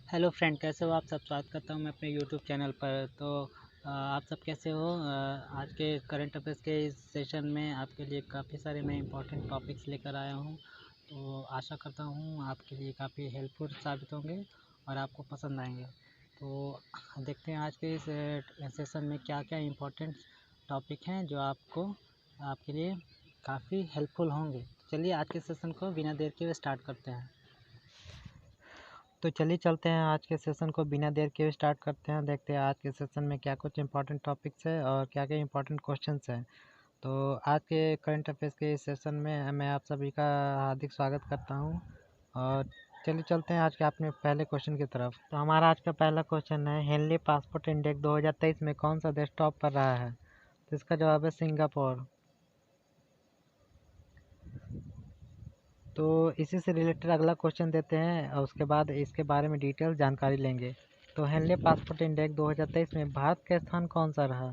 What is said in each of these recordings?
Hello friend, कैसे हो आप सब। स्वागत करता हूँ मैं अपने यूट्यूब चैनल पर। तो आप सब कैसे हो। आज के करंट अफेयर्स के इस सेशन में आपके लिए काफ़ी सारे मैं इंपॉर्टेंट टॉपिक्स लेकर आया हूँ। तो आशा करता हूँ आपके लिए काफ़ी हेल्पफुल साबित होंगे और आपको पसंद आएंगे। तो देखते हैं आज के इस सेशन में क्या क्या इंपॉर्टेंट टॉपिक हैं जो आपके लिए काफ़ी हेल्पफुल होंगे। चलिए आज के सेशन को बिना देर के स्टार्ट करते हैं। तो चलिए चलते हैं आज के सेशन को बिना देर के स्टार्ट करते हैं। देखते हैं आज के सेशन में क्या कुछ इंपॉर्टेंट टॉपिक्स है और क्या क्या इंपॉर्टेंट क्वेश्चंस हैं। तो आज के करंट अफेयर्स के इस सेशन में मैं आप सभी का हार्दिक स्वागत करता हूं। और चलिए चलते हैं आज के अपने पहले क्वेश्चन की तरफ। तो हमारा आज का पहला क्वेश्चन है, हेनली पासपोर्ट इंडेक्स 2023 में कौन सा देश टॉप पर रहा है। तो इसका जवाब है सिंगापुर। तो इसी से रिलेटेड अगला क्वेश्चन देते हैं और उसके बाद इसके बारे में डिटेल जानकारी लेंगे। तो हेनली पासपोर्ट इंडेक्स 2023 में भारत का स्थान कौन सा रहा।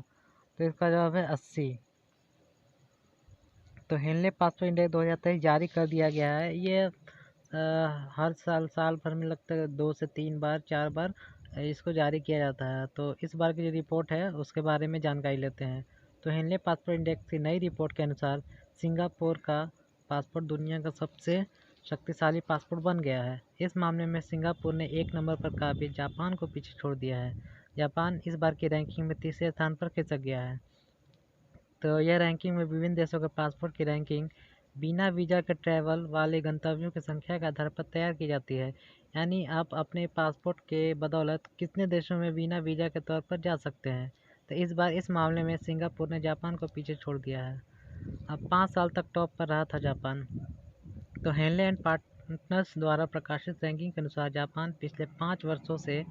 तो इसका जवाब है 80। तो हेनली पासपोर्ट इंडेक्स 2023 जारी कर दिया गया है। ये हर साल भर में लगता है 2 से 3 बार 4 बार इसको जारी किया जाता है। तो इस बार की जो रिपोर्ट है उसके बारे में जानकारी लेते हैं। तो हेनली पासपोर्ट इंडेक्स की नई रिपोर्ट के अनुसार सिंगापुर का पासपोर्ट दुनिया का सबसे शक्तिशाली पासपोर्ट बन गया है। इस मामले में सिंगापुर ने 1 नंबर पर काबिज जापान को पीछे छोड़ दिया है। जापान इस बार की रैंकिंग में तीसरे स्थान पर खिसक गया है। तो यह रैंकिंग में विभिन्न देशों के पासपोर्ट की रैंकिंग बिना वीज़ा के ट्रैवल वाले गंतव्यों की संख्या के आधार पर तैयार की जाती है। यानी आप अपने पासपोर्ट के बदौलत कितने देशों में बिना वीज़ा के तौर पर जा सकते हैं। तो इस बार इस मामले में सिंगापुर ने जापान को पीछे छोड़ दिया है। अब 5 साल तक टॉप पर रहा था जापान। तो हेनले एंड पार्टनर्स द्वारा प्रकाशित रैंकिंग के अनुसार जापान पिछले 5 वर्षों से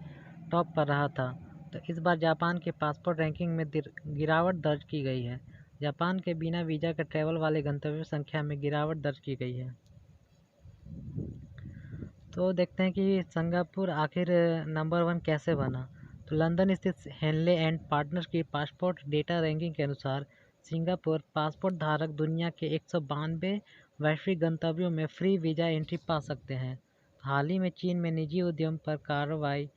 टॉप पर रहा था। तो इस बार जापान के पासपोर्ट रैंकिंग में गिरावट दर्ज की गई है। जापान के बिना वीज़ा के ट्रैवल वाले गंतव्यों संख्या में गिरावट दर्ज की गई है। तो देखते हैं कि सिंगापुर आखिर नंबर 1 कैसे बना। तो लंदन स्थित हेनले एंड पार्टनर्स की पासपोर्ट डेटा रैंकिंग के अनुसार सिंगापुर पासपोर्ट धारक दुनिया के 192 वैश्विक गंतव्यों में फ्री वीज़ा एंट्री पा सकते हैं। हाल ही में चीन में निजी उद्यम पर कार्रवाई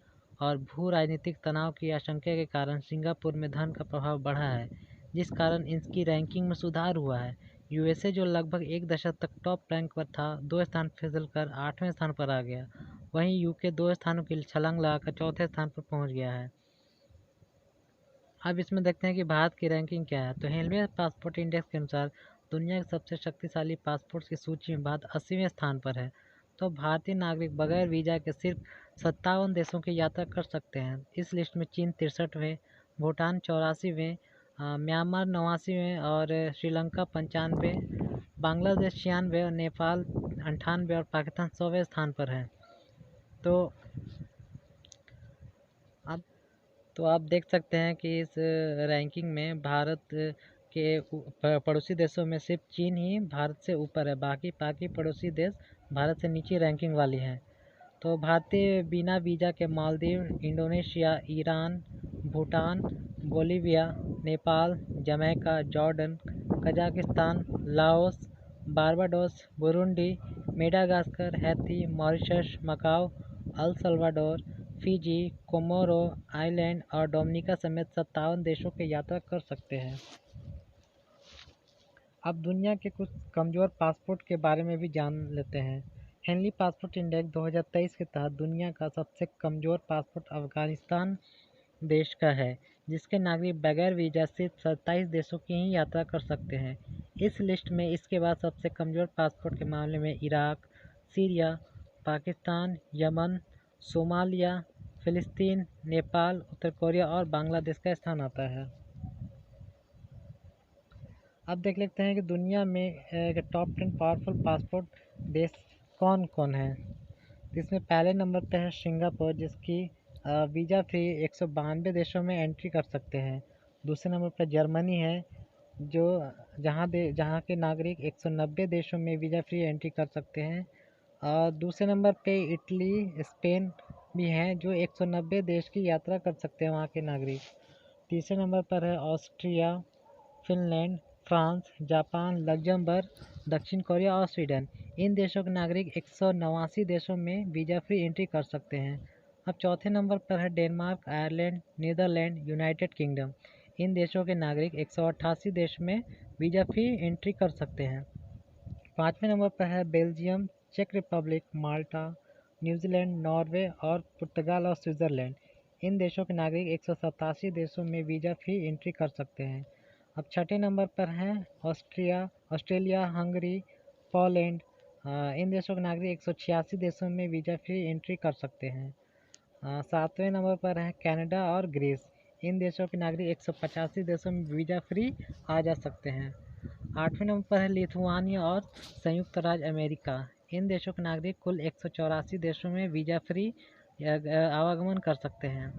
और भू राजनीतिक तनाव की आशंका के कारण सिंगापुर में धन का प्रभाव बढ़ा है, जिस कारण इसकी रैंकिंग में सुधार हुआ है। यूएसए जो लगभग 1 दशक तक टॉप रैंक पर था, 2 स्थान फिसलकर 8वें स्थान पर आ गया। वहीं यूके 2 स्थानों की छलांग लगाकर चौथे स्थान पर पहुंच गया है। अब इसमें देखते हैं कि भारत की रैंकिंग क्या है। तो हेनली पासपोर्ट इंडेक्स के अनुसार दुनिया के सबसे शक्तिशाली पासपोर्ट की सूची में भारत 80वें स्थान पर है। तो भारतीय नागरिक बगैर वीज़ा के सिर्फ 57 देशों की यात्रा कर सकते हैं। इस लिस्ट में चीन 63वें, भूटान 84वें, म्यांमार 89वें और श्रीलंका 95, बांग्लादेश 96 और नेपाल 98 और पाकिस्तान 100वें स्थान पर है। तो अब आप देख सकते हैं कि इस रैंकिंग में भारत के पड़ोसी देशों में सिर्फ चीन ही भारत से ऊपर है। बाकी पड़ोसी देश भारत से नीचे रैंकिंग वाली हैं। तो भारतीय बिना वीज़ा के Maldives, Indonesia, Iran, Bhutan, Bolivia, Nepal, Jamaica, Jordan, Kazakhstan, Laos, Barbados, Burundi, Madagascar, Haiti, Mauritius, Macao, El Salvador, Fiji, Comoro island और डोमिनिका समेत 57 देशों की यात्रा कर सकते हैं। अब दुनिया के कुछ कमज़ोर पासपोर्ट के बारे में भी जान लेते हैं। हेनली पासपोर्ट इंडेक्स 2023 के तहत दुनिया का सबसे कमज़ोर पासपोर्ट अफगानिस्तान देश का है, जिसके नागरिक बगैर वीज़ा सिर्फ 27 देशों की ही यात्रा कर सकते हैं। इस लिस्ट में इसके बाद सबसे कमज़ोर पासपोर्ट के मामले में Iraq, Syria, Pakistan, Yemen, Somalia, फ़िलिस्तीन, नेपाल, उत्तर कोरिया और बांग्लादेश का स्थान आता है। अब देख लेते हैं कि दुनिया में टॉप 10 पावरफुल पासपोर्ट देश कौन कौन है। इसमें पहले नंबर पर है सिंगापुर, जिसकी वीज़ा फ्री 192 देशों में एंट्री कर सकते हैं। दूसरे नंबर पर जर्मनी है, जो जहाँ के नागरिक 190 देशों में वीज़ा फ्री एंट्री कर सकते हैं। और दूसरे नंबर पे इटली, स्पेन भी हैं, जो 190 देश की यात्रा कर सकते हैं वहाँ के नागरिक। तीसरे नंबर पर है Austria, Finland, France, Japan, Luxembourg, दक्षिण कोरिया और स्वीडन। इन देशों के नागरिक 189 देशों में वीज़ा फ्री एंट्री कर सकते हैं। अब चौथे नंबर पर है Denmark, Ireland, Netherland, United Kingdom. इन देशों के नागरिक 188 देश में वीज़ा फ्री एंट्री कर सकते हैं। पाँचवें नंबर पर है बेल्जियम, चेक रिपब्लिक, माल्टा, न्यूजीलैंड, नॉर्वे और पुर्तगाल और स्विट्ज़रलैंड। इन देशों के नागरिक 187 देशों में वीज़ा फ्री एंट्री कर सकते हैं। अब छठे नंबर पर हैं ऑस्ट्रेलिया, हंगरी, पोलैंड। इन देशों के नागरिक 186 देशों में वीज़ा फ्री एंट्री कर सकते हैं। सातवें नंबर पर है कनाडा और ग्रीस। इन देशों के नागरिक 185 देशों में वीज़ा फ्री आ जा सकते हैं। आठवें नंबर पर है लिथुआनिया और संयुक्त राज्य अमेरिका। इन देशों के नागरिक कुल 184 देशों में वीज़ा फ्री आवागमन कर सकते हैं।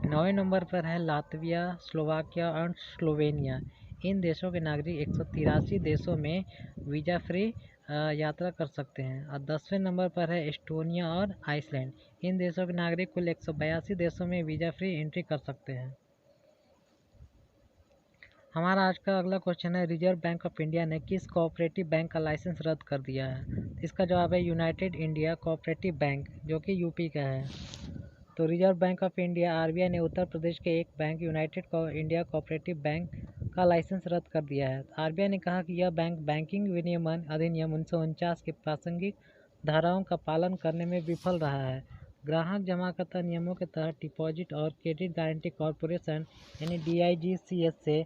नौवें नंबर पर है लातविया, स्लोवाकिया और स्लोवेनिया। इन देशों के नागरिक 183 देशों में वीज़ा फ्री यात्रा कर सकते हैं। और 10वें नंबर पर है एस्टोनिया और आइसलैंड। इन देशों के नागरिक कुल 182 देशों में वीज़ा फ्री एंट्री कर सकते हैं। हमारा आज का अगला क्वेश्चन है, रिजर्व बैंक ऑफ इंडिया ने किस कोऑपरेटिव बैंक का लाइसेंस रद्द कर दिया है? इसका जवाब है यूनाइटेड इंडिया कोऑपरेटिव बैंक, जो कि यूपी का है। तो reserve bank of India RBI ने उत्तर प्रदेश के एक bank United India cooperative bank का लाइसेंस रद्द कर दिया है। आरबीआई ने कहा कि यह बैंक बैंकिंग विनियमन अधिनियम 1949 के प्रासंगिक धाराओं का पालन करने में विफल रहा है। ग्राहक जमाकर्ता नियमों के तहत डिपॉजिट और क्रेडिट गारंटी कॉरपोरेशन यानी DIGCS से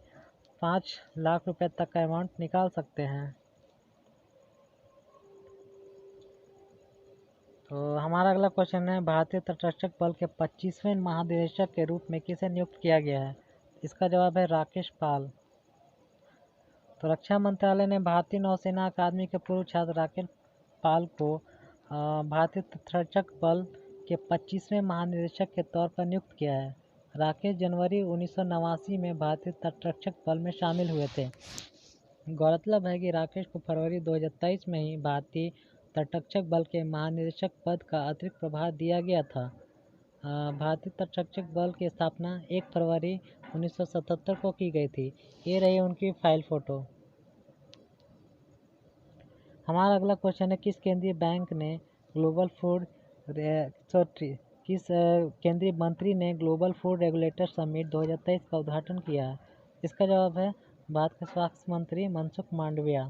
5 लाख रुपए तक का अमाउंट निकाल सकते हैं। तो हमारा अगला क्वेश्चन है, भारतीय तटरक्षक बल के 25वें महानिदेशक के रूप में किसे नियुक्त किया गया है? इसका जवाब है राकेश पाल। तो रक्षा मंत्रालय ने भारतीय नौसेना अकादमी के पूर्व छात्र राकेश पाल को भारतीय तटरक्षक बल के 25वें महानिदेशक के तौर पर नियुक्त किया है। राकेश जनवरी 1989 में भारतीय तटरक्षक बल में शामिल हुए थे। गौरतलब है कि राकेश को फरवरी 2023 में ही भारतीय तटरक्षक बल के महानिदेशक पद का अतिरिक्त प्रभार दिया गया था। भारतीय तटरक्षक बल की स्थापना 1 फरवरी 1977 को की गई थी। ये रही उनकी फाइल फ़ोटो। हमारा अगला क्वेश्चन है, किस केंद्रीय बैंक ने ग्लोबल फूड किस केंद्रीय मंत्री ने ग्लोबल फूड रेगुलेटर समिट 2023 का उद्घाटन किया है? इसका जवाब है भारत के स्वास्थ्य मंत्री मनसुख मांडविया।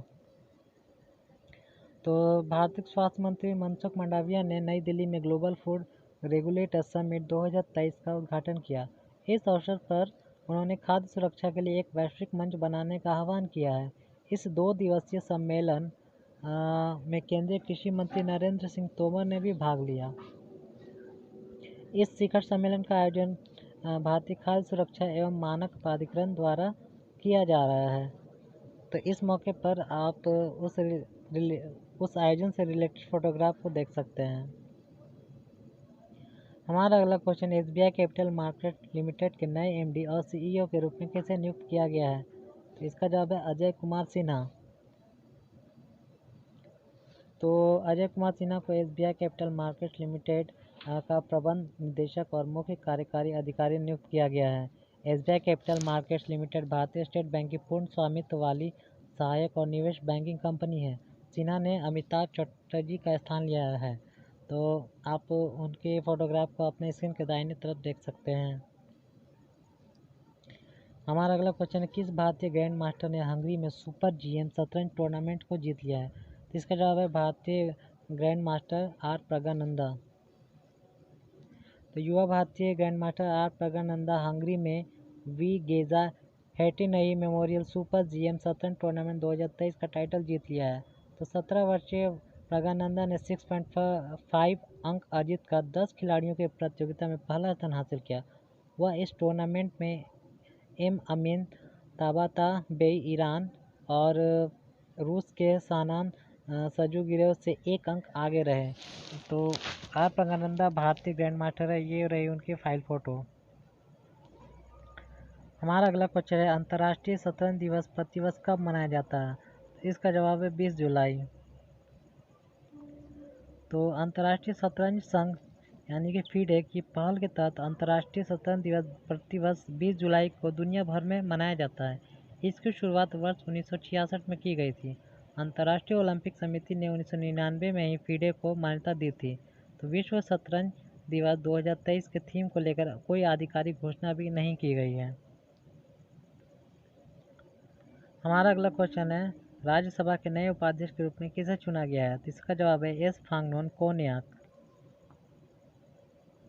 तो भारतीय स्वास्थ्य मंत्री मनसुख मांडविया ने नई दिल्ली में ग्लोबल फूड रेगुलेटर समिट 2023 का उद्घाटन किया। इस अवसर पर उन्होंने खाद्य सुरक्षा के लिए एक वैश्विक मंच बनाने का आह्वान किया है। इस 2 दिवसीय सम्मेलन में केंद्रीय कृषि मंत्री नरेंद्र सिंह तोमर ने भी भाग लिया। इस शिखर सम्मेलन का आयोजन भारतीय खाद्य सुरक्षा एवं मानक प्राधिकरण द्वारा किया जा रहा है। तो इस मौके पर आप उस आयोजन से रिलेटेड फोटोग्राफ को देख सकते हैं। हमारा अगला question, SBI capital market limited के नए MD और CEO के रूप में किसे नियुक्त किया गया है? तो इसका जवाब है अजय कुमार सिन्हा। तो अजय कुमार सिन्हा को SBI कैपिटल मार्केट लिमिटेड का प्रबंध निदेशक और मुख्य कार्यकारी अधिकारी नियुक्त किया गया है। SBI कैपिटल मार्केट्स लिमिटेड भारतीय स्टेट बैंक की पूर्ण स्वामित्व वाली सहायक और निवेश बैंकिंग कंपनी है। सिन्हा ने अमिताभ चटर्जी का स्थान लिया है। तो आप उनके फोटोग्राफ को अपने स्क्रीन के दाहिने तरफ देख सकते हैं। हमारा अगला क्वेश्चन है, किस भारतीय ग्रैंड मास्टर ने हंगरी में सुपर GM शतरंज टूर्नामेंट को जीत लिया है? तो इसका जवाब है भारतीय ग्रैंड मास्टर R प्रज्ञानंदा। तो युवा भारतीय grand master R Praggnanandhaa Hungary में वी गेजा हैटिनई मेमोरियल सुपर GM शतरंज टूर्नामेंट 2023 का टाइटल जीत लिया है। तो 17 वर्षीय प्रज्ञानंदा ने 6.5 अंक अर्जित कर 10 खिलाड़ियों की प्रतियोगिता में पहला स्थान हासिल किया। वह इस टूर्नामेंट में अमीन ताबाताबेई ईरान और रूस के सानान सजुगिरेव से 1 अंक आगे रहे। तो R प्रज्ञानंदा भारतीय ग्रैंड मास्टर है। ये रही उनकी फाइल फ़ोटो। हमारा अगला क्वेश्चन है, अंतर्राष्ट्रीय शतरंज दिवस प्रतिवर्ष कब मनाया जाता है? इसका जवाब है 20 जुलाई। तो अंतर्राष्ट्रीय शतरंज संघ यानी कि FIDE की पहल के तहत अंतर्राष्ट्रीय शतरंज दिवस प्रतिवर्ष 20 जुलाई को दुनिया भर में मनाया जाता है। इसकी शुरुआत वर्ष 1966 में की गई थी। अंतर्राष्ट्रीय ओलंपिक समिति ने 1999 में ही FIDE को मान्यता दी थी। तो विश्व शतरंज दिवस 2023 के थीम को लेकर कोई आधिकारिक घोषणा भी नहीं की गई है। हमारा अगला क्वेश्चन है, राज्यसभा के नए उपाध्यक्ष के रूप में किसे चुना गया है? तो इसका जवाब है एस फांगनोन कोन्याक।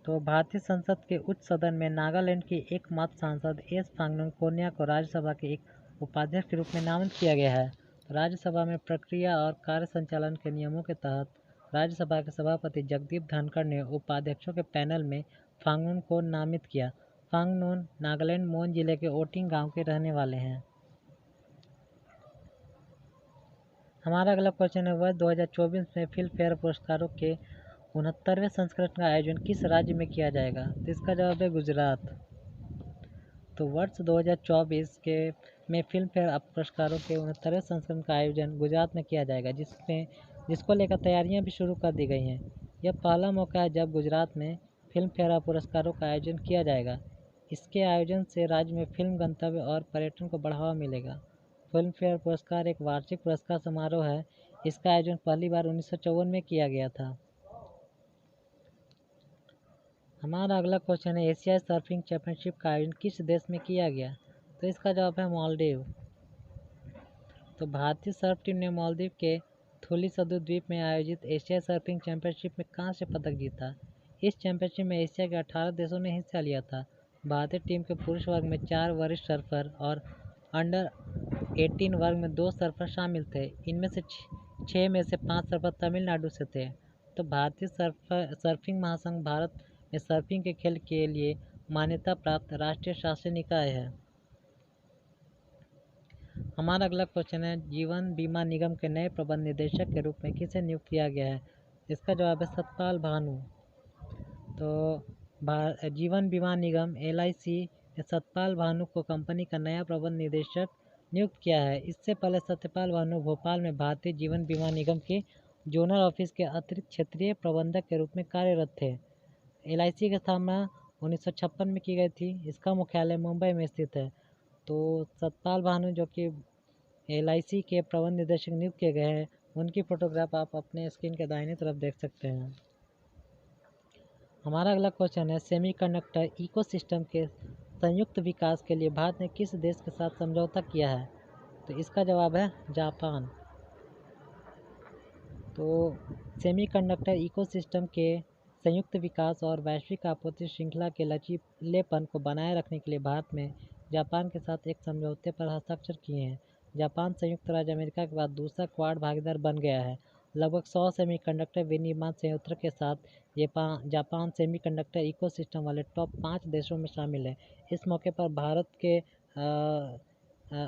तो भारतीय संसद के उच्च सदन में नागालैंड की एकमात्र सांसद एस फांगनोन कोन्याक को राज्यसभा के एक उपाध्यक्ष के रूप में नामित किया गया है। तो राज्यसभा में प्रक्रिया और कार्य संचालन के नियमों के तहत राज्यसभा के सभापति जगदीप धनखड़ ने उपाध्यक्षों के पैनल में फांगनोन को नामित किया। फांगनोन नागालैंड मोन जिले के ओटिंग गांव के रहने वाले हैं। हमारा अगला क्वेश्चन है, वर्ष 2024 में फिल्म फेयर पुरस्कारों के 69वें संस्करण का आयोजन किस राज्य में किया जाएगा? तो इसका जवाब है गुजरात। तो वर्ष 2024 में फिल्म फेयर पुरस्कारों के 69वें संस्करण का आयोजन गुजरात में किया जाएगा, जिसको लेकर तैयारियां भी शुरू कर दी गई हैं। यह पहला मौका है जब गुजरात में फिल्म फेयर पुरस्कारों का आयोजन किया जाएगा। इसके आयोजन से राज्य में फिल्म गंतव्य और पर्यटन को बढ़ावा मिलेगा। फिल्म फेयर पुरस्कार एक वार्षिक पुरस्कार समारोह है। इसका आयोजन पहली बार 1954 में किया गया था। हमारा अगला क्वेश्चन है, एशियाई सर्फिंग चैंपियनशिप का आयोजन किस देश में किया गया? तो इसका जवाब है मालदीव। तो भारतीय सर्फ टीम ने मालदीव के थुली सदु द्वीप में आयोजित एशियाई सर्फिंग चैंपियनशिप में कांस्य पदक जीता। इस चैंपियनशिप में एशिया के 18 देशों ने हिस्सा लिया था। भारतीय टीम के पुरुष वर्ग में 4 वरिष्ठ सर्फर और अंडर 18 वर्ग में 2 सर्फर शामिल थे। इनमें से 6 में से 5 सर्फर तमिलनाडु से थे। तो भारतीय सर्फिंग महासंघ भारत में सर्फिंग के खेल के लिए मान्यता प्राप्त राष्ट्रीय शासी निकाय है। हमारा अगला क्वेश्चन है, जीवन बीमा निगम के नए प्रबंध निदेशक के रूप में किसे नियुक्त किया गया है? इसका जवाब है सतपाल भानु। तो जीवन बीमा निगम LIC ने सतपाल भानु को कंपनी का नया प्रबंध निदेशक नियुक्त किया है। इससे पहले सत्यपाल भानु भोपाल में भारतीय जीवन बीमा निगम के जोनल ऑफिस के अतिरिक्त क्षेत्रीय प्रबंधक के रूप में कार्यरत थे। LIC की स्थापना 1956 में की गई थी। इसका मुख्यालय मुंबई में स्थित है। तो सतपाल भानु जो कि LIC के प्रबंध निदेशक नियुक्त किए गए हैं, उनकी फोटोग्राफ आप अपने स्क्रीन के दाहिने तरफ देख सकते हैं। हमारा अगला क्वेश्चन है, सेमीकंडक्टर इकोसिस्टम के संयुक्त विकास के लिए भारत ने किस देश के साथ समझौता किया है? तो इसका जवाब है जापान। तो सेमीकंडक्टर इकोसिस्टम के संयुक्त विकास और वैश्विक आपूर्ति श्रृंखला के लचीलेपन को बनाए रखने के लिए भारत में जापान के साथ एक समझौते पर हस्ताक्षर किए हैं। जापान संयुक्त राज्य अमेरिका के बाद दूसरा क्वाड भागीदार बन गया है। लगभग 100 सेमीकंडक्टर विनिर्माण संयंत्रों के साथ जापान सेमीकंडक्टर इकोसिस्टम वाले टॉप 5 देशों में शामिल है। इस मौके पर भारत के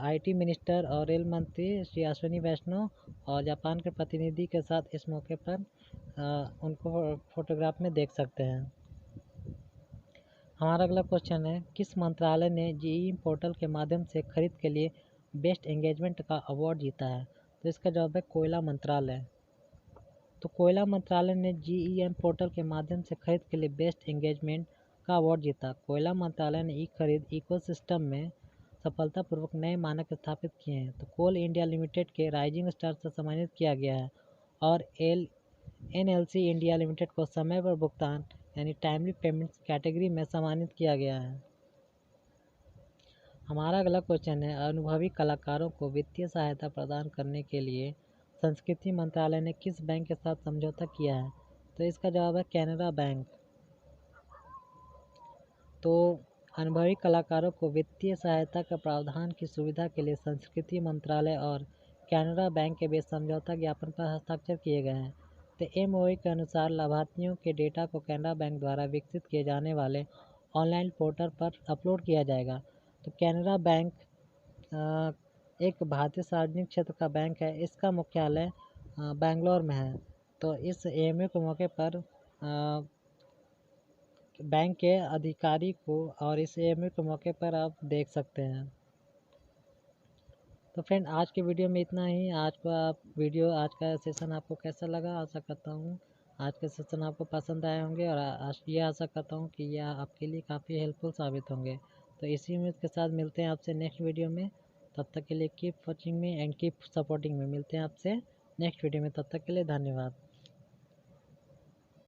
IT मिनिस्टर और रेल मंत्री श्री अश्विनी वैष्णव और जापान के प्रतिनिधि के साथ इस मौके पर उनको फोटोग्राफ में देख सकते हैं। हमारा अगला क्वेश्चन है, किस मंत्रालय ने GEM पोर्टल के माध्यम से खरीद के लिए बेस्ट एंगेजमेंट का अवार्ड जीता है? तो इसका जवाब है कोयला मंत्रालय। तो कोयला मंत्रालय ने GEM पोर्टल के माध्यम से खरीद के लिए बेस्ट एंगेजमेंट का अवार्ड जीता। कोयला मंत्रालय ने खरीद इकोसिस्टम में सफलतापूर्वक नए मानक स्थापित किए हैं। तो कोल इंडिया लिमिटेड के राइजिंग स्टार से सम्मानित किया गया है और NLC इंडिया लिमिटेड को समय पर भुगतान यानी टाइमली पेमेंट्स कैटेगरी में सम्मानित किया गया है। हमारा अगला क्वेश्चन है, अनुभवी कलाकारों को वित्तीय सहायता प्रदान करने के लिए संस्कृति मंत्रालय ने किस बैंक के साथ समझौता किया है? तो इसका जवाब है कैनरा बैंक। तो अनुभवी कलाकारों को वित्तीय सहायता का प्रावधान की सुविधा के लिए संस्कृति मंत्रालय और कैनरा बैंक के बीच समझौता ज्ञापन पर हस्ताक्षर किए गए हैं। तो MOU के अनुसार लाभार्थियों के डेटा को कैनरा बैंक द्वारा विकसित किए जाने वाले ऑनलाइन पोर्टल पर अपलोड किया जाएगा। तो कैनरा बैंक एक भारतीय सार्वजनिक क्षेत्र का बैंक है। इसका मुख्यालय बेंगलोर में है। तो इस MOU के मौके पर बैंक के अधिकारी को और इस MOU के मौके पर आप देख सकते हैं। तो फ्रेंड, आज के वीडियो में इतना ही। आज का सेशन आपको कैसा लगा? आशा करता हूँ आज के सेशन आपको पसंद आए होंगे और ये आशा करता हूँ कि यह आपके लिए काफ़ी हेल्पफुल साबित होंगे। तो इसी उम्मीद के साथ मिलते हैं आपसे नेक्स्ट वीडियो में। तब तक के लिए keep watching me and keep supporting me. मिलते हैं आपसे नेक्स्ट वीडियो में। तब तक के लिए धन्यवाद।